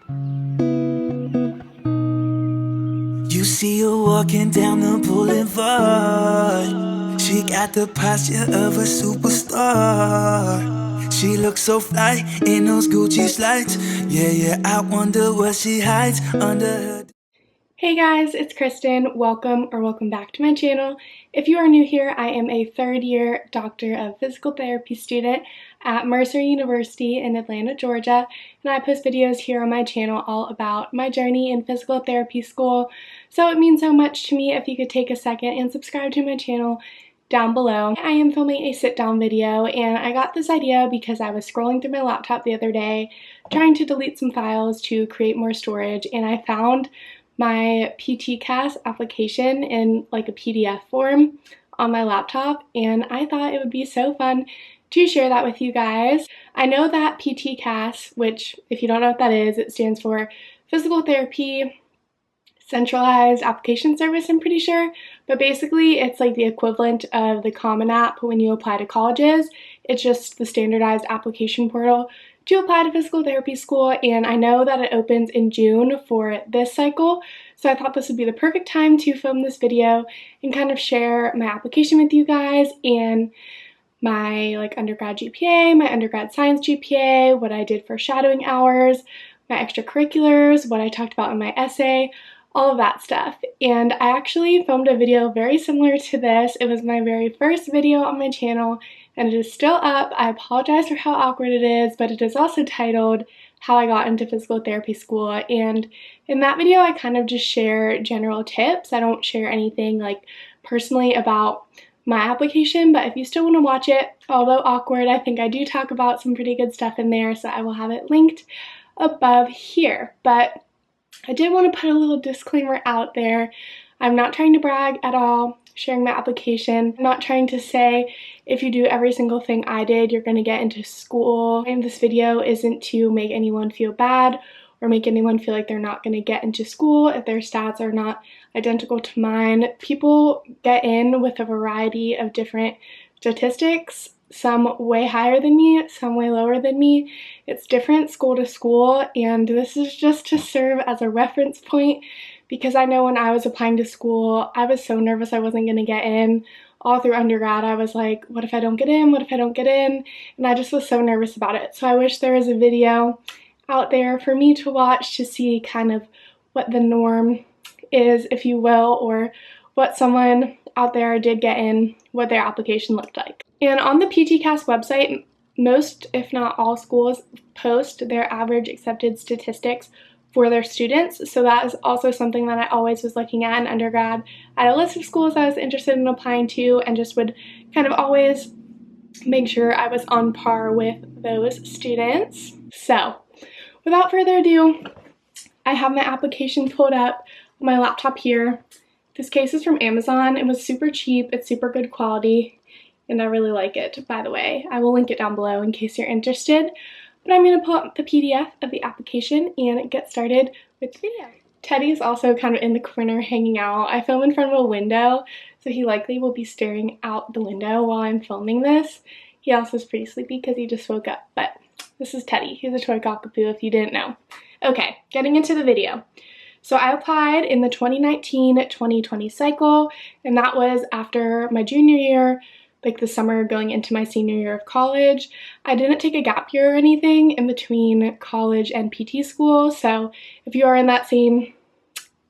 You see her walking down the boulevard. She got the posture of a superstar. She looks so fly in those Gucci slides. Yeah, I wonder what she hides under her. Hey guys, it's Kristen. Welcome back to my channel. If you are new here, I am a third-year Doctor of Physical Therapy student at Mercer University in Atlanta, Georgia, and I post videos here on my channel all about my journey in physical therapy school. So it means so much to me if you could take a second and subscribe to my channel down below. I am filming a sit-down video, and I got this idea because I was scrolling through my laptop the other day trying to delete some files to create more storage, and I found my PTCAS application in like a PDF form on my laptop, and I thought it would be so fun to share that with you guys. I know that PTCAS, which if you don't know what that is, it stands for Physical Therapy Centralized Application Service, I'm pretty sure, but basically it's like the equivalent of the Common App when you apply to colleges. It's just the standardized application portal to apply to physical therapy school, and I know that it opens in June for this cycle, so I thought this would be the perfect time to film this video and kind of share my application with you guys and my undergrad GPA, my undergrad science GPA, what I did for shadowing hours, my extracurriculars, what I talked about in my essay, all of that stuff. And I actually filmed a video very similar to this. It was my very first video on my channel, and it is still up. I apologize for how awkward it is, but it is also titled How I Got into Physical Therapy School. And in that video, I kind of just share general tips. I don't share anything like personally about my application, but if you still want to watch it, although awkward, I think I do talk about some pretty good stuff in there, so I will have it linked above here. But I did want to put a little disclaimer out there. I'm not trying to brag at all sharing my application. I'm not trying to say if you do every single thing I did, you're going to get into school. And this video isn't to make anyone feel bad or make anyone feel like they're not going to get into school if their stats are not identical to mine. People get in with a variety of different statistics, some way higher than me, some way lower than me. It's different school to school, and this is just to serve as a reference point because I know when I was applying to school, I was so nervous I wasn't going to get in. All through undergrad, I was like, what if I don't get in? What if I don't get in? And I just was so nervous about it. So I wish there was a video out there for me to watch to see kind of what the norm is, if you will, or what someone out there did get in, what their application looked like. And on the PTCAS website, most, if not all, schools post their average accepted statistics for their students. So that is also something that I always was looking at in undergrad. I had a list of schools I was interested in applying to and just would kind of always make sure I was on par with those students. So without further ado, I have my application pulled up on my laptop here. This case is from Amazon. It was super cheap. It's super good quality, and I really like it, by the way. I will link it down below in case you're interested. But I'm going to pull up the PDF of the application and get started with the video. Teddy is also kind of in the corner hanging out. I film in front of a window, so he likely will be staring out the window while I'm filming this. He also is pretty sleepy because he just woke up, but this is Teddy. He's a toy cockapoo if you didn't know. Okay, getting into the video. So I applied in the 2019-2020 cycle, and that was after my junior year, like the summer going into my senior year of college. I didn't take a gap year or anything in between college and PT school, so if you are in that same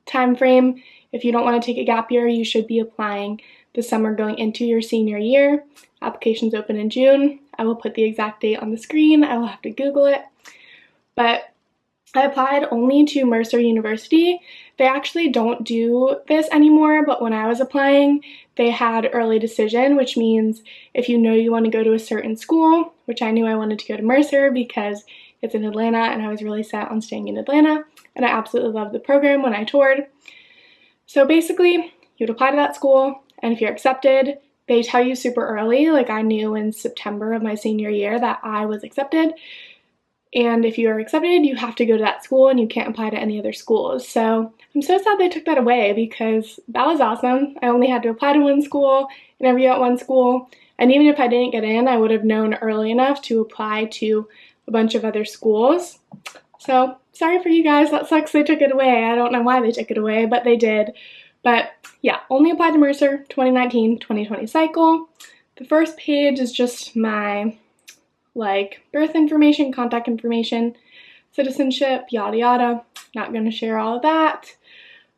time frame, if you don't want to take a gap year, you should be applying the summer going into your senior year. Applications open in June. I will put the exact date on the screen. I will have to Google it. But I applied only to Mercer University. They actually don't do this anymore, but when I was applying, they had early decision, which means if you know you want to go to a certain school, which I knew I wanted to go to Mercer because it's in Atlanta and I was really set on staying in Atlanta, and I absolutely loved the program when I toured. So basically, you'd apply to that school, and if you're accepted, they tell you super early, like I knew in September of my senior year that I was accepted. And if you are accepted, you have to go to that school and you can't apply to any other schools. So I'm so sad they took that away because that was awesome. I only had to apply to one school, interview at one school, and even if I didn't get in, I would have known early enough to apply to a bunch of other schools. So sorry for you guys, that sucks they took it away. I don't know why they took it away, but they did. But yeah, only applied to Mercer 2019-2020 cycle. The first page is just my birth information, contact information, citizenship, yada yada. Not going to share all of that.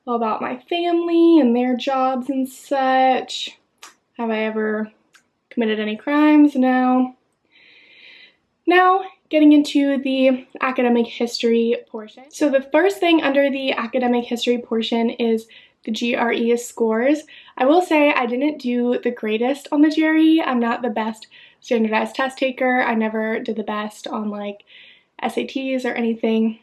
All about my family and their jobs and such. Have I ever committed any crimes? No. Now, getting into the academic history portion. So the first thing under the academic history portion is the GRE scores. I will say I didn't do the greatest on the GRE. I'm not the best standardized test taker. I never did the best on SATs or anything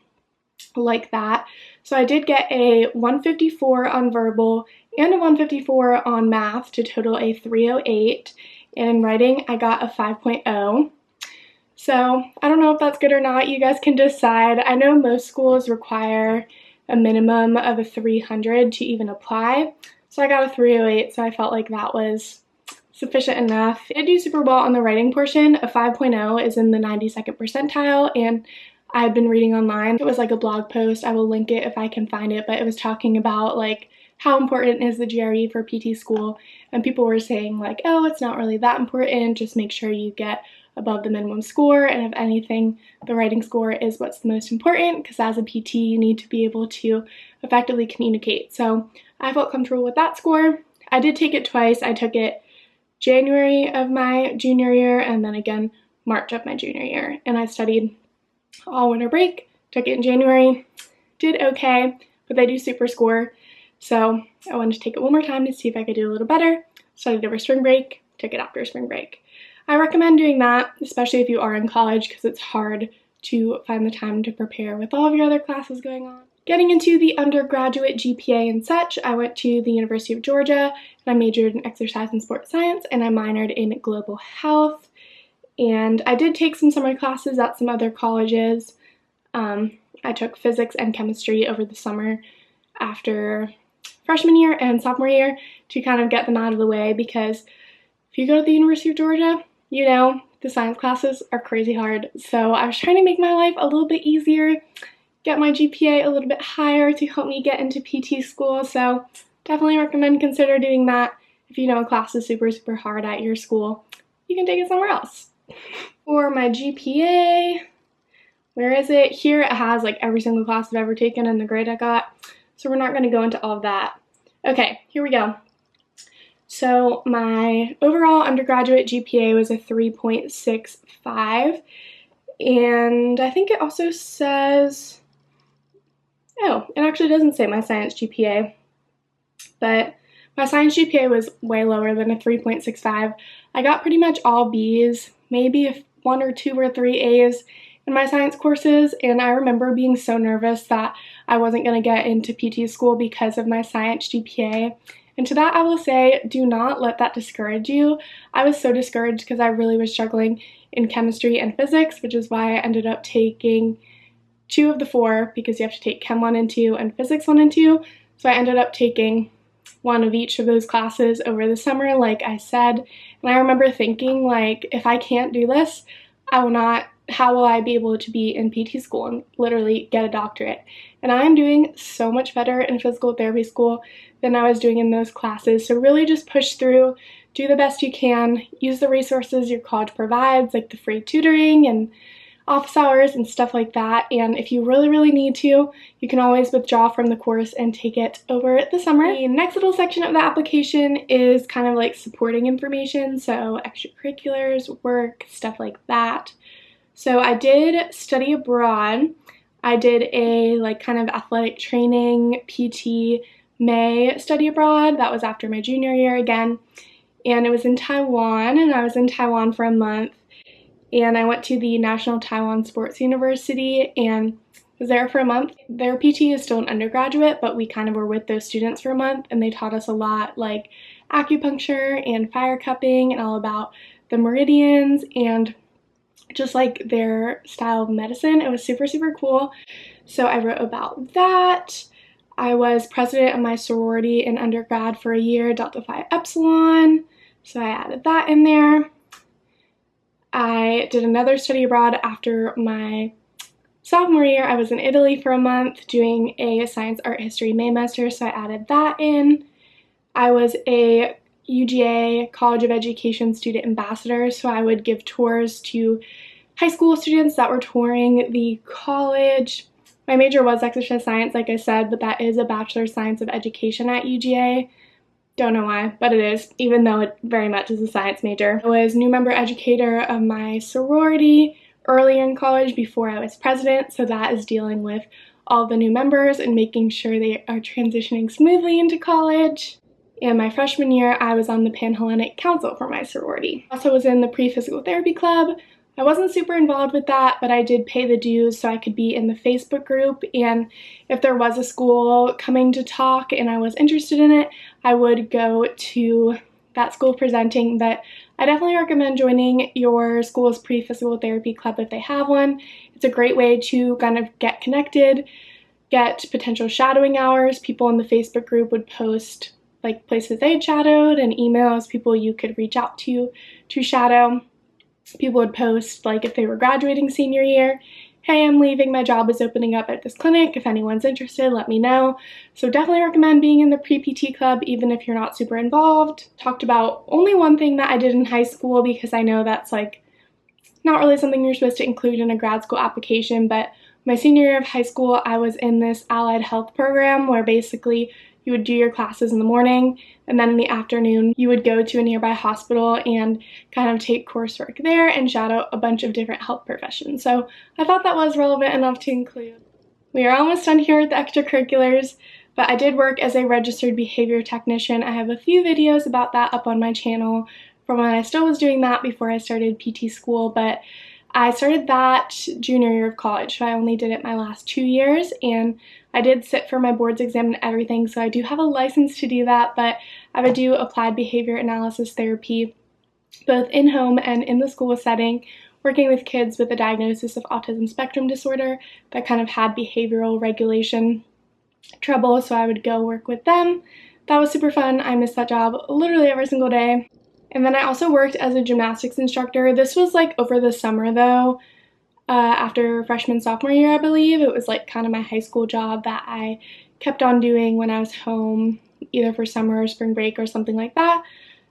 like that. So I did get a 154 on verbal and a 154 on math to total a 308. And in writing, I got a 5.0. So I don't know if that's good or not. You guys can decide. I know most schools require a minimum of a 300 to even apply. So I got a 308, so I felt like that was sufficient enough. I did do super well on the writing portion. A 5.0 is in the 92nd percentile, and I had been reading online. It was a blog post. I will link it if I can find it, but it was talking about how important is the GRE for PT school, and people were saying oh, it's not really that important, just make sure you get above the minimum score, and if anything, the writing score is what's the most important, because as a PT, you need to be able to effectively communicate. So I felt comfortable with that score. I did take it twice. I took it January of my junior year, and then again March of my junior year, and I studied all winter break, took it in January, did okay, but they do super score, so I wanted to take it one more time to see if I could do a little better. Studied over spring break, took it after spring break. I recommend doing that, especially if you are in college, because it's hard to find the time to prepare with all of your other classes going on. Getting into the undergraduate GPA and such, I went to the University of Georgia, and I majored in exercise and sports science, and I minored in global health. And I did take some summer classes at some other colleges. I took physics and chemistry over the summer after freshman year and sophomore year to kind of get them out of the way, because if you go to the University of Georgia, you know, the science classes are crazy hard. So I was trying to make my life a little bit easier, get my GPA a little bit higher to help me get into PT school. So definitely recommend consider doing that. If you know a class is super, super hard at your school, you can take it somewhere else. For my GPA, where is it? Here it has every single class I've ever taken and the grade I got. So we're not going to go into all of that. Okay, here we go. So my overall undergraduate GPA was a 3.65, and I think it also says, oh, it actually doesn't say my science GPA, but my science GPA was way lower than a 3.65. I got pretty much all B's, maybe 1 or 2 or 3 A's in my science courses, and I remember being so nervous that I wasn't going to get into PT school because of my science GPA. And to that I will say, do not let that discourage you. I was so discouraged because I really was struggling in chemistry and physics, which is why I ended up taking 2 of the 4, because you have to take Chem 1 and 2 and Physics 1 and 2. So I ended up taking 1 of each of those classes over the summer, like I said. And I remember thinking, if I can't do this, how will I be able to be in PT school and literally get a doctorate? And I am doing so much better in physical therapy school than I was doing in those classes. So really just push through, do the best you can, use the resources your college provides, like the free tutoring and office hours and stuff like that. And if you really, really need to, you can always withdraw from the course and take it over the summer. The next little section of the application is kind of supporting information, so extracurriculars, work, stuff like that. So I did study abroad. I did a kind of athletic training PT May study abroad. That was after my junior year again. And it was in Taiwan, and I was in Taiwan for a month. And I went to the National Taiwan Sports University and was there for a month. Their PT is still an undergraduate, but we kind of were with those students for a month, and they taught us a lot acupuncture and fire cupping and all about the meridians and just their style of medicine. It was super, super cool. So I wrote about that. I was president of my sorority in undergrad for a year, Delta Phi Epsilon. So I added that in there. I did another study abroad after my Sophomore year, I was in Italy for a month doing a science, art, history Master, so I added that in. I was a UGA College of Education student ambassador, so I would give tours to high school students that were touring the college. My major was exercise science, like I said, but that is a Bachelor of Science of Education at UGA. Don't know why, but it is, even though it very much is a science major. I was new member educator of my sorority earlier in college before I was president, so that is dealing with all the new members and making sure they are transitioning smoothly into college. And my freshman year, I was on the Pan-Hellenic Council for my sorority. I also was in the pre-physical therapy club. I wasn't super involved with that, but I did pay the dues so I could be in the Facebook group, and if there was a school coming to talk and I was interested in it, I would go to that school presenting. But I definitely recommend joining your school's pre-physical therapy club if they have one. It's a great way to kind of get connected, get potential shadowing hours. People in the Facebook group would post like places they'd shadowed and emails, people you could reach out to shadow. People would post like if they were graduating senior year, hey, I'm leaving, my job is opening up at this clinic, if anyone's interested, let me know. So definitely recommend being in the pre-PT club even if you're not super involved. Talked about only one thing that I did in high school because I know that's like not really something you're supposed to include in a grad school application, but my senior year of high school I was in this allied health program where basically you would do your classes in the morning, and then in the afternoon you would go to a nearby hospital and kind of take coursework there and shadow a bunch of different health professions. So I thought that was relevant enough to include. We are almost done here with the extracurriculars, but I did work as a registered behavior technician. I have a few videos about that up on my channel from when I still was doing that before I started PT school, but I started that junior year of college, so I only did it my last 2 years, and I did sit for my boards exam and everything, so I do have a license to do that, but I would do applied behavior analysis therapy both in-home and in the school setting, working with kids with a diagnosis of autism spectrum disorder that kind of had behavioral regulation trouble, so I would go work with them. That was super fun. I missed that job literally every single day. And then I also worked as a gymnastics instructor. This was like over the summer though, after freshman, sophomore year, I believe. It was like kind of my high school job that I kept on doing when I was home, either for summer or spring break or something like that.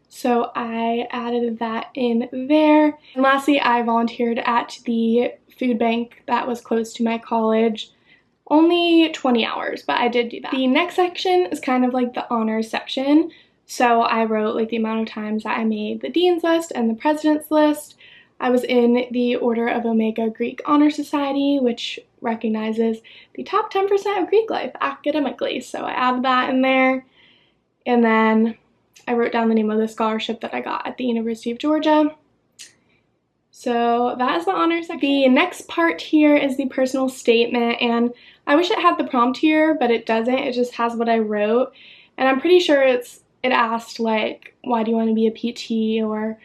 So I added that in there. And lastly, I volunteered at the food bank that was close to my college. Only 20 hours, but I did do that. The next section is kind of like the honors section. So I wrote like the amount of times that I made the dean's list and the president's list. I was in the Order of Omega Greek Honor Society, which recognizes the top 10% of Greek life academically. So I added that in there. And then I wrote down the name of the scholarship that I got at the University of Georgia. So that is the honor section. The next part here is the personal statement, and I wish it had the prompt here, but it doesn't. It just has what I wrote. And I'm pretty sure it asked like, why do you want to be a PT, or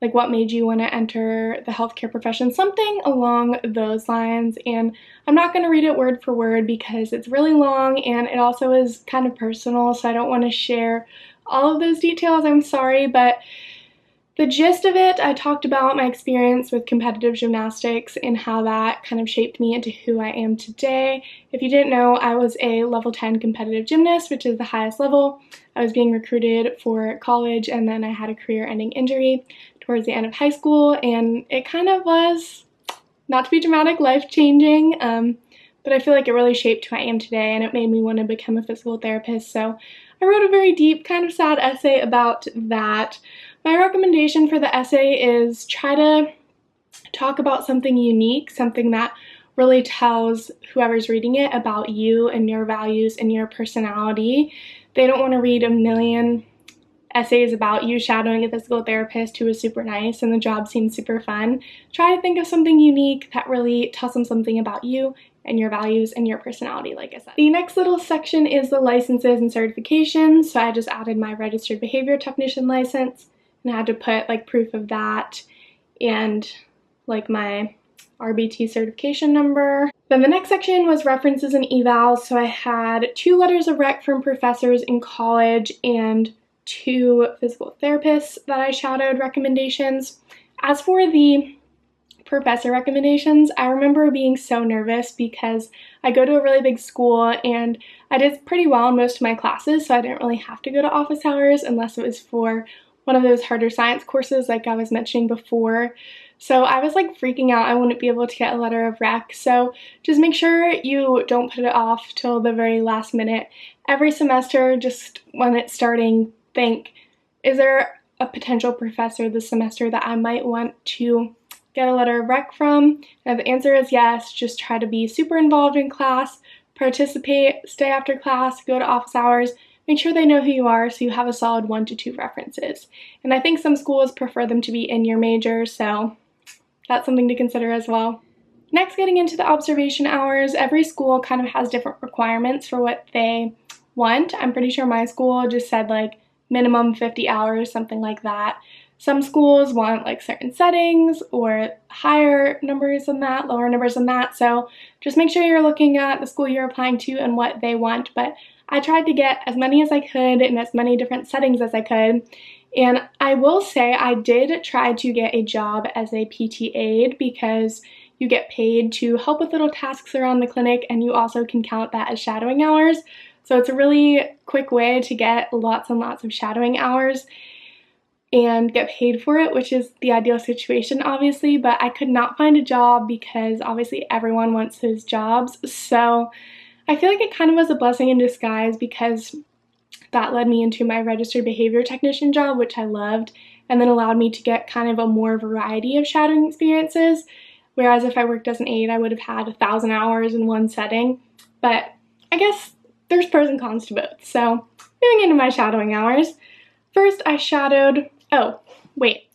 like what made you want to enter the healthcare profession, something along those lines. And I'm not going to read it word for word because it's really long and it also is kind of personal, so I don't want to share all of those details, I'm sorry, but the gist of it, I talked about my experience with competitive gymnastics and how that kind of shaped me into who I am today. If you didn't know, I was a level 10 competitive gymnast, which is the highest level. I was being recruited for college, and then I had a career-ending injury towards the end of high school, and it kind of was, not to be dramatic, life-changing, but I feel like it really shaped who I am today, and it made me want to become a physical therapist. So I wrote a very deep, kind of sad essay about that. My recommendation for the essay is try to talk about something unique, something that really tells whoever's reading it about you and your values and your personality. They don't want to read a million essays about you shadowing a physical therapist who is super nice and the job seems super fun. Try to think of something unique that really tells them something about you and your values and your personality, like I said. The next little section is the licenses and certifications. So I just added my registered behavior technician license, and I had to put like proof of that and like my RBT certification number. Then the next section was references and evals. So I had 2 letters of rec from professors in college and 2 physical therapists that I shadowed recommendations. As for the professor recommendations, I remember being so nervous because I go to a really big school and I did pretty well in most of my classes, so I didn't really have to go to office hours unless it was for one of those harder science courses like I was mentioning before. So I was like freaking out I wouldn't be able to get a letter of rec. So just make sure you don't put it off till the very last minute. Every semester, just when it's starting, think, is there a potential professor this semester that I might want to get a letter of rec from? And if the answer is yes, just try to be super involved in class, participate, stay after class, go to office hours, make sure they know who you are so you have a solid 1 to 2 references. And I think some schools prefer them to be in your major, so that's something to consider as well. Next, getting into the observation hours, every school kind of has different requirements for what they want. I'm pretty sure my school just said like minimum 50 hours, something like that. Some schools want like certain settings or higher numbers than that, lower numbers than that. So just make sure you're looking at the school you're applying to and what they want. But I tried to get as many as I could in as many different settings as I could. And I will say I did try to get a job as a PT aide because you get paid to help with little tasks around the clinic and you also can count that as shadowing hours. So it's a really quick way to get lots and lots of shadowing hours and get paid for it, which is the ideal situation, obviously, but I could not find a job because obviously everyone wants those jobs. So I feel like it kind of was a blessing in disguise because that led me into my registered behavior technician job, which I loved, and then allowed me to get kind of a more variety of shadowing experiences, whereas if I worked as an aide, I would have had 1,000 hours in one setting. But I guess there's pros and cons to both. So moving into my shadowing hours, first I shadowed,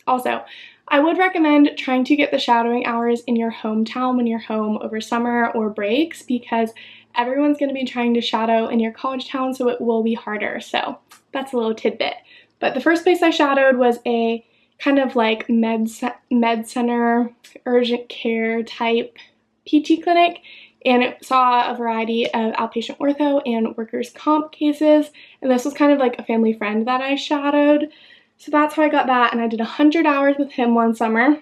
also, I would recommend trying to get the shadowing hours in your hometown when you're home over summer or breaks because everyone's going to be trying to shadow in your college town, so it will be harder. So that's a little tidbit. But the first place I shadowed was a kind of like med center, urgent care type PT clinic, and it saw a variety of outpatient ortho and workers' comp cases, and this was kind of like a family friend that I shadowed. So that's how I got that, and I did 100 hours with him one summer.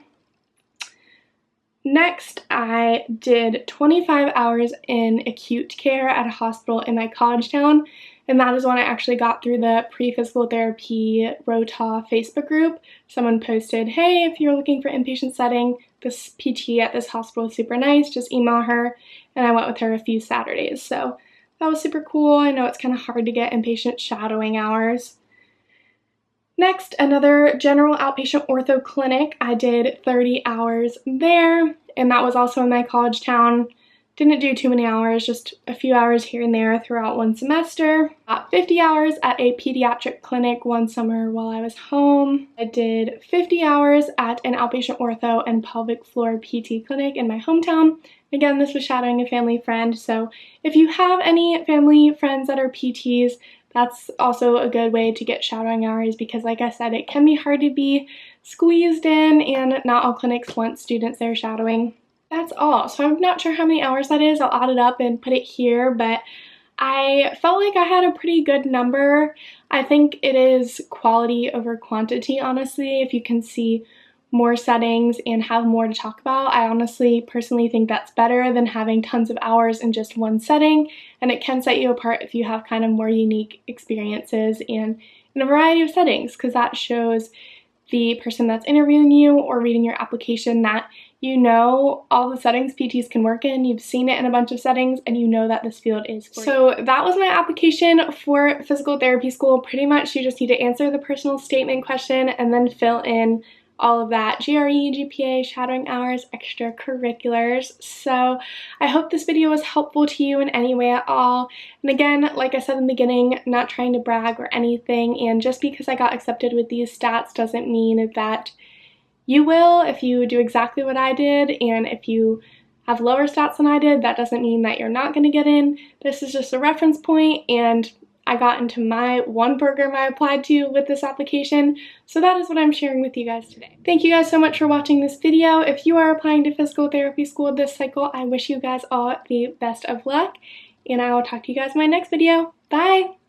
Next, I did 25 hours in acute care at a hospital in my college town, and that is when I actually got through the pre-physical therapy ROTA Facebook group. Someone posted, hey, if you're looking for inpatient setting, this PT at this hospital is super nice, just email her, and I went with her a few Saturdays, so that was super cool. I know it's kind of hard to get inpatient shadowing hours. Next, another general outpatient ortho clinic. I did 30 hours there, and that was also in my college town. Didn't do too many hours, just a few hours here and there throughout one semester. Got 50 hours at a pediatric clinic one summer while I was home. I did 50 hours at an outpatient ortho and pelvic floor PT clinic in my hometown. Again, this was shadowing a family friend, so if you have any family friends that are PTs, that's also a good way to get shadowing hours because, like I said, it can be hard to be squeezed in and not all clinics want students there shadowing. That's all. So I'm not sure how many hours that is. I'll add it up and put it here, but I felt like I had a pretty good number. I think it is quality over quantity, honestly. If you can see more settings and have more to talk about, I honestly personally think that's better than having tons of hours in just one setting, and it can set you apart if you have kind of more unique experiences and in a variety of settings, because that shows the person that's interviewing you or reading your application that you know all the settings PTs can work in, you've seen it in a bunch of settings, and you know that this field is for you. So that was my application for physical therapy school. Pretty much you just need to answer the personal statement question and then fill in all of that: GRE, GPA, shadowing hours, extracurriculars. So I hope this video was helpful to you in any way at all. And again, like I said in the beginning, not trying to brag or anything, and just because I got accepted with these stats doesn't mean that you will if you do exactly what I did, and if you have lower stats than I did, that doesn't mean that you're not going to get in. This is just a reference point, and I got into my one program I applied to with this application, so that is what I'm sharing with you guys today. Thank you guys so much for watching this video. If you are applying to physical therapy school this cycle, I wish you guys all the best of luck, and I will talk to you guys in my next video. Bye!